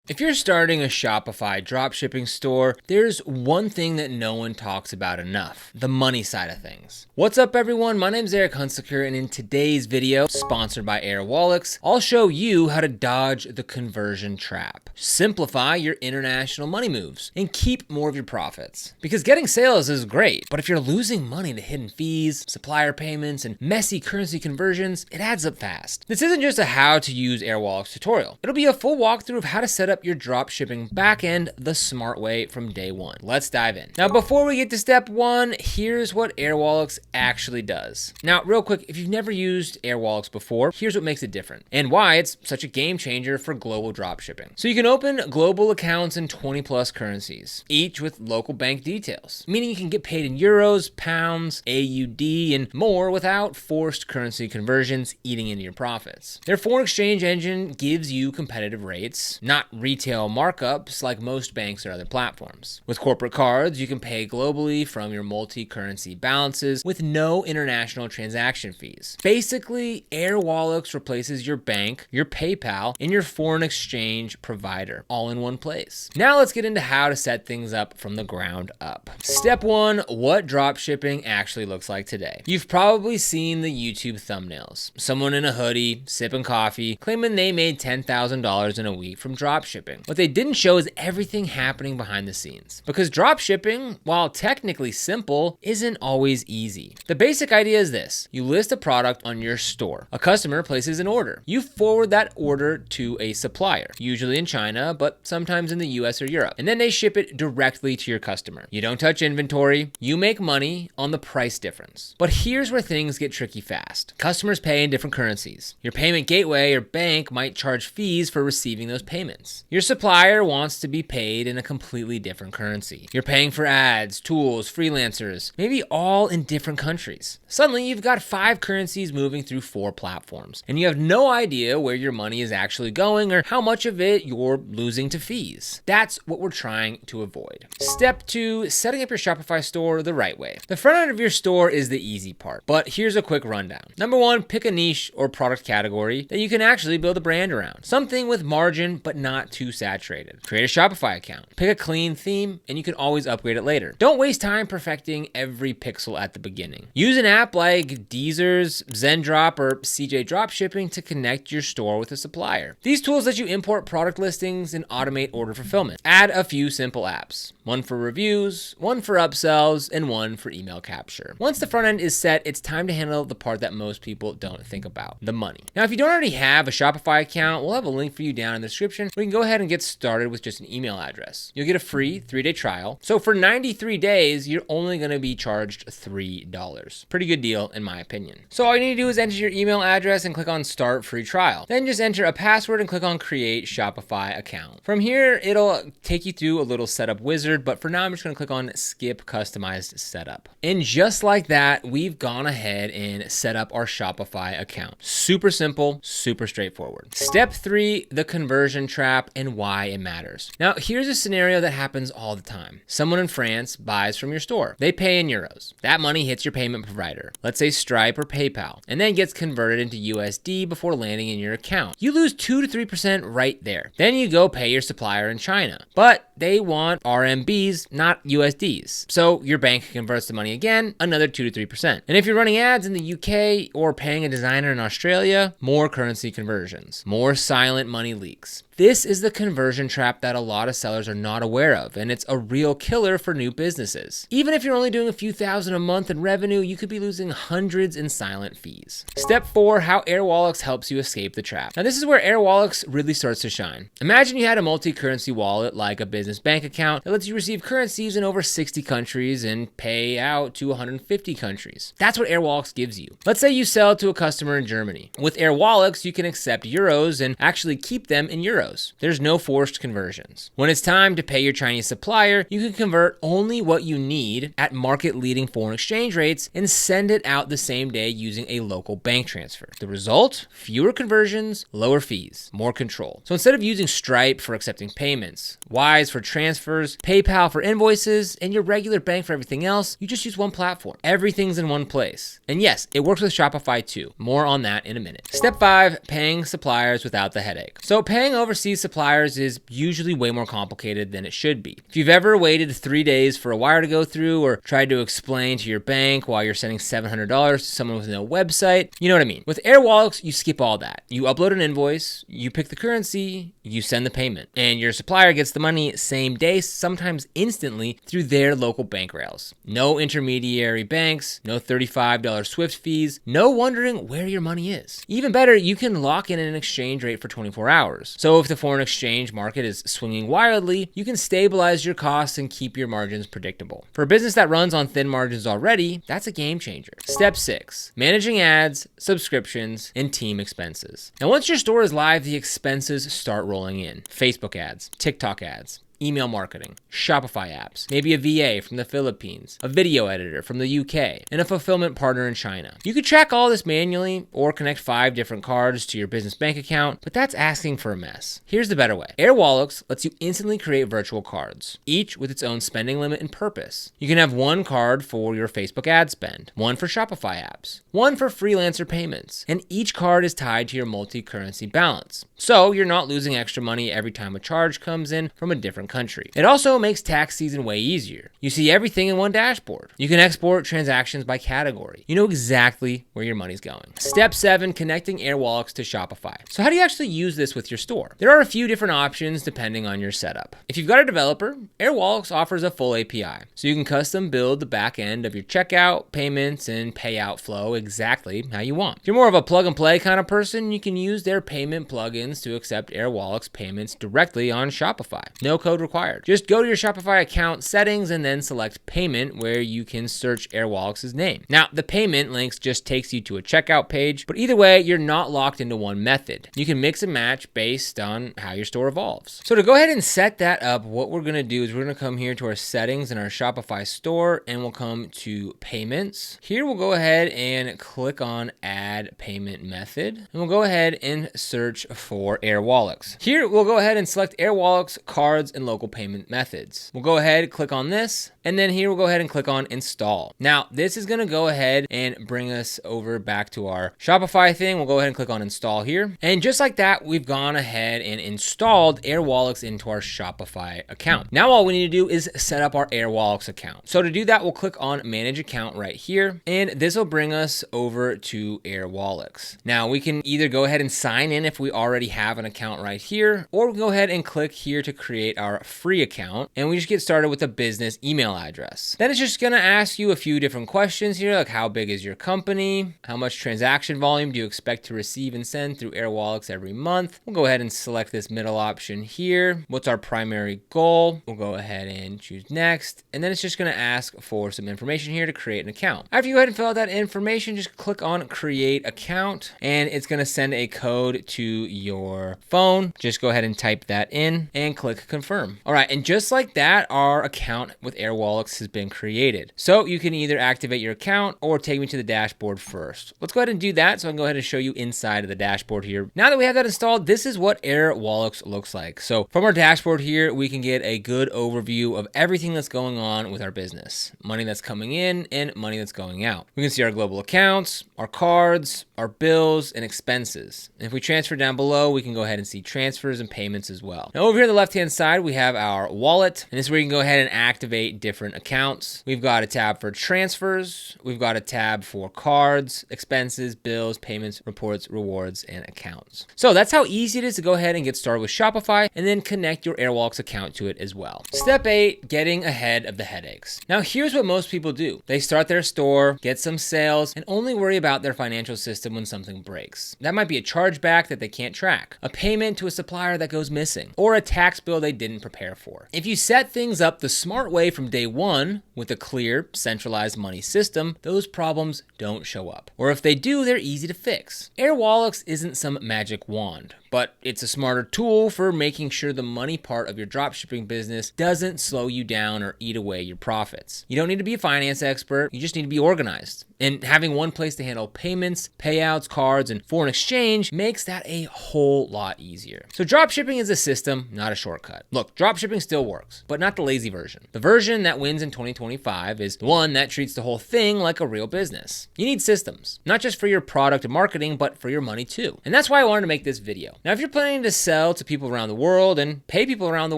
If you're starting a Shopify dropshipping store, there's one thing that no one talks about enough: the money side of things. What's up, everyone? My name's Eric Hunsaker, and in today's video, sponsored by Airwallex, I'll show you how to dodge the conversion trap, simplify your international money moves, and keep more of your profits. Because getting sales is great, but if you're losing money to hidden fees, supplier payments, and messy currency conversions, it adds up fast. This isn't just a how to use Airwallex tutorial. It'll be a full walkthrough of how to set up your dropshipping backend the smart way from day one. Let's dive in. Now, before we get to step one, here's what Airwallex actually does. Now, real quick, if you've never used Airwallex before, here's what makes it different and why it's such a game changer for global dropshipping. So you can open global accounts in 20 plus currencies, each with local bank details, meaning you can get paid in euros, pounds, AUD, and more without forced currency conversions eating into your profits. Their foreign exchange engine gives you competitive rates, not retail markups like most banks or other platforms. With corporate cards, you can pay globally from your multi-currency balances with no international transaction fees. Basically, Airwallex replaces your bank, your PayPal, and your foreign exchange provider all in one place. Now let's get into how to set things up from the ground up. Step one, what dropshipping actually looks like today. You've probably seen the YouTube thumbnails. Someone in a hoodie, sipping coffee, claiming they made $10,000 in a week from dropshipping. What they didn't show is everything happening behind the scenes. Because dropshipping, while technically simple, isn't always easy. The basic idea is this: you list a product on your store. A customer places an order. You forward that order to a supplier, usually in China, but sometimes in the US or Europe. And then they ship it directly to your customer. You don't touch inventory. You make money on the price difference. But here's where things get tricky fast. Customers pay in different currencies. Your payment gateway or bank might charge fees for receiving those payments. Your supplier wants to be paid in a completely different currency. You're paying for ads, tools, freelancers, maybe all in different countries. Suddenly, you've got 5 currencies moving through 4 platforms, and you have no idea where your money is actually going or how much of it you're losing to fees. That's what we're trying to avoid. Step 2, setting up your Shopify store the right way. The front end of your store is the easy part, but here's a quick rundown. Number 1, pick a niche or product category that you can actually build a brand around. Something with margin, but not too saturated. Create a Shopify account. Pick a clean theme, and you can always upgrade it later. Don't waste time perfecting every pixel at the beginning. Use an app like Deezer's, Zendrop, or CJ Dropshipping to connect your store with a supplier. These tools let you import product listings and automate order fulfillment. Add a few simple apps. One for reviews, one for upsells, and one for email capture. Once the front end is set, it's time to handle the part that most people don't think about: the money. Now, if you don't already have a Shopify account, we'll have a link for you down in the description where you can go ahead and get started with just an email address. You'll get a free 3-day trial. So for 93 days, you're only going to be charged $3. Pretty good deal, in my opinion. So all you need to do is enter your email address and click on Start Free Trial. Then just enter a password and click on Create Shopify Account. From here, it'll take you through a little setup wizard, but for now, I'm just going to click on Skip Customized Setup. And just like that, we've gone ahead and set up our Shopify account. Super simple, super straightforward. Step 3, the conversion trap and why it matters. Now, here's a scenario that happens all the time. Someone in France buys from your store. They pay in euros. That money hits your payment provider, let's say Stripe or PayPal, and then gets converted into USD before landing in your account. You lose 2 to 3% right there. Then you go pay your supplier in China, but they want RMBs, not USDs. So your bank converts the money again, another 2 to 3%. And if you're running ads in the UK or paying a designer in Australia, more currency conversions, more silent money leaks. This is the conversion trap that a lot of sellers are not aware of, and it's a real killer for new businesses. Even if you're only doing a few thousand a month in revenue, you could be losing hundreds in silent fees. Step 4, how Airwallex helps you escape the trap. Now, this is where Airwallex really starts to shine. Imagine you had a multi-currency wallet like a business bank account that lets you receive currencies in over 60 countries and pay out to 150 countries. That's what Airwallex gives you. Let's say you sell to a customer in Germany. With Airwallex, you can accept euros and actually keep them in euros. There's no forced conversions. When it's time to pay your Chinese supplier, you can convert only what you need at market-leading foreign exchange rates and send it out the same day using a local bank transfer. The result? Fewer conversions, lower fees, more control. So instead of using Stripe for accepting payments, Wise for transfers, PayPal for invoices, and your regular bank for everything else, you just use one platform. Everything's in one place. And yes, it works with Shopify too. More on that in a minute. Step 5, paying suppliers without the headache. So paying overseas suppliers is usually way more complicated than it should be. If you've ever waited 3 days for a wire to go through or tried to explain to your bank why you're sending $700 to someone with no website, you know what I mean. With Airwallex, you skip all that. You upload an invoice, you pick the currency, you send the payment, and your supplier gets the money same day, sometimes instantly through their local bank rails. No intermediary banks, no $35 Swift fees, no wondering where your money is. Even better, you can lock in an exchange rate for 24 hours. So if the foreign exchange market is swinging wildly, you can stabilize your costs and keep your margins predictable. For a business that runs on thin margins already, that's a game changer. Step 6, managing ads, subscriptions, and team expenses. Now, once your store is live, the expenses start rolling in. Facebook ads, TikTok ads, email marketing, Shopify apps, maybe a VA from the Philippines, a video editor from the UK, and a fulfillment partner in China. You could track all this manually or connect 5 different cards to your business bank account, but that's asking for a mess. Here's the better way. Airwallex lets you instantly create virtual cards, each with its own spending limit and purpose. You can have one card for your Facebook ad spend, one for Shopify apps, one for freelancer payments, and each card is tied to your multi-currency balance. So you're not losing extra money every time a charge comes in from a different country. It also makes tax season way easier. You see everything in one dashboard. You can export transactions by category. You know exactly where your money's going. Step 7, connecting Airwallex to Shopify. So how do you actually use this with your store? There are a few different options depending on your setup. If you've got a developer, Airwallex offers a full API. So you can custom build the back end of your checkout, payments, and payout flow exactly how you want. If you're more of a plug and play kind of person, you can use their payment plugins to accept Airwallex payments directly on Shopify. No code required. Just go to your Shopify account settings and then select payment, where you can search Airwallex's name. Now, the payment links just takes you to a checkout page, but either way, you're not locked into one method. You can mix and match based on how your store evolves. So to go ahead and set that up, what we're going to do is we're going to come here to our settings in our Shopify store, and we'll come to payments. Here we'll go ahead and click on add payment method, and we'll go ahead and search for Airwallex. Here we'll go ahead and select Airwallex cards and local payment methods. We'll go ahead, click on this, and then here we'll go ahead and click on install. Now, this is gonna go ahead and bring us over back to our Shopify thing. We'll go ahead and click on install here. And just like that, we've gone ahead and installed Airwallex into our Shopify account. Now, all we need to do is set up our Airwallex account. So to do that, we'll click on manage account right here, and this will bring us over to Airwallex. Now, we can either go ahead and sign in if we already have an account right here, or we'll go ahead and click here to create our free account, and we just get started with a business email address. Then it's just gonna ask you a few different questions here, like how big is your company? How much transaction volume do you expect to receive and send through Airwallex every month? We'll go ahead and select this middle option here. What's our primary goal? We'll go ahead and choose next, and then it's just gonna ask for some information here to create an account. After you go ahead and fill out that information, just click on create account, and it's gonna send a code to your phone. Just go ahead and type that in and click confirm. All right, and just like that, our account with Airwallex has been created. So you can either activate your account or take me to the dashboard first. Let's go ahead and do that, so I can go ahead and show you inside of the dashboard here. Now that we have that installed, this is what Airwallex looks like. So from our dashboard here, we can get a good overview of everything that's going on with our business. Money that's coming in and money that's going out. We can see our global accounts, our cards, our bills, and expenses. And if we transfer down below, we can go ahead and see transfers and payments as well. Now over here on the left-hand side, we have our wallet, and this is where you can go ahead and activate different accounts. We've got a tab for transfers. We've got a tab for cards, expenses, bills, payments, reports, rewards, and accounts. So that's how easy it is to go ahead and get started with Shopify and then connect your Airwallex account to it as well. Step 8, getting ahead of the headaches. Now here's what most people do. They start their store, get some sales, and only worry about their financial system when something breaks. That might be a chargeback that they can't track, a payment to a supplier that goes missing, or a tax bill they didn't prepare for. If you set things up the smart way from day one with a clear, centralized money system, those problems don't show up. Or if they do, they're easy to fix. Airwallex isn't some magic wand, but it's a smarter tool for making sure the money part of your dropshipping business doesn't slow you down or eat away your profits. You don't need to be a finance expert, you just need to be organized. And having one place to handle payments, payouts, cards, and foreign exchange makes that a whole lot easier. So dropshipping is a system, not a shortcut. Look, dropshipping still works, but not the lazy version. The version that wins in 2025 is the one that treats the whole thing like a real business. You need systems, not just for your product and marketing, but for your money too. And that's why I wanted to make this video. Now, if you're planning to sell to people around the world and pay people around the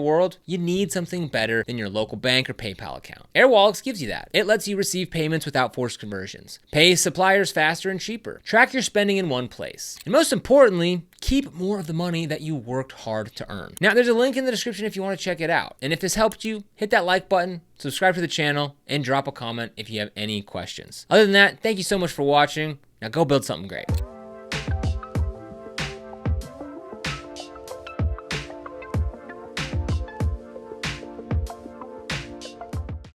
world, you need something better than your local bank or PayPal account. Airwallex gives you that. It lets you receive payments without forced conversions, pay suppliers faster and cheaper, track your spending in one place, and most importantly, keep more of the money that you worked hard to earn. Now, there's a link in the description if you want to check it out. And if this helped you, hit that like button, subscribe to the channel, and drop a comment if you have any questions. Other than that, thank you so much for watching. Now go build something great.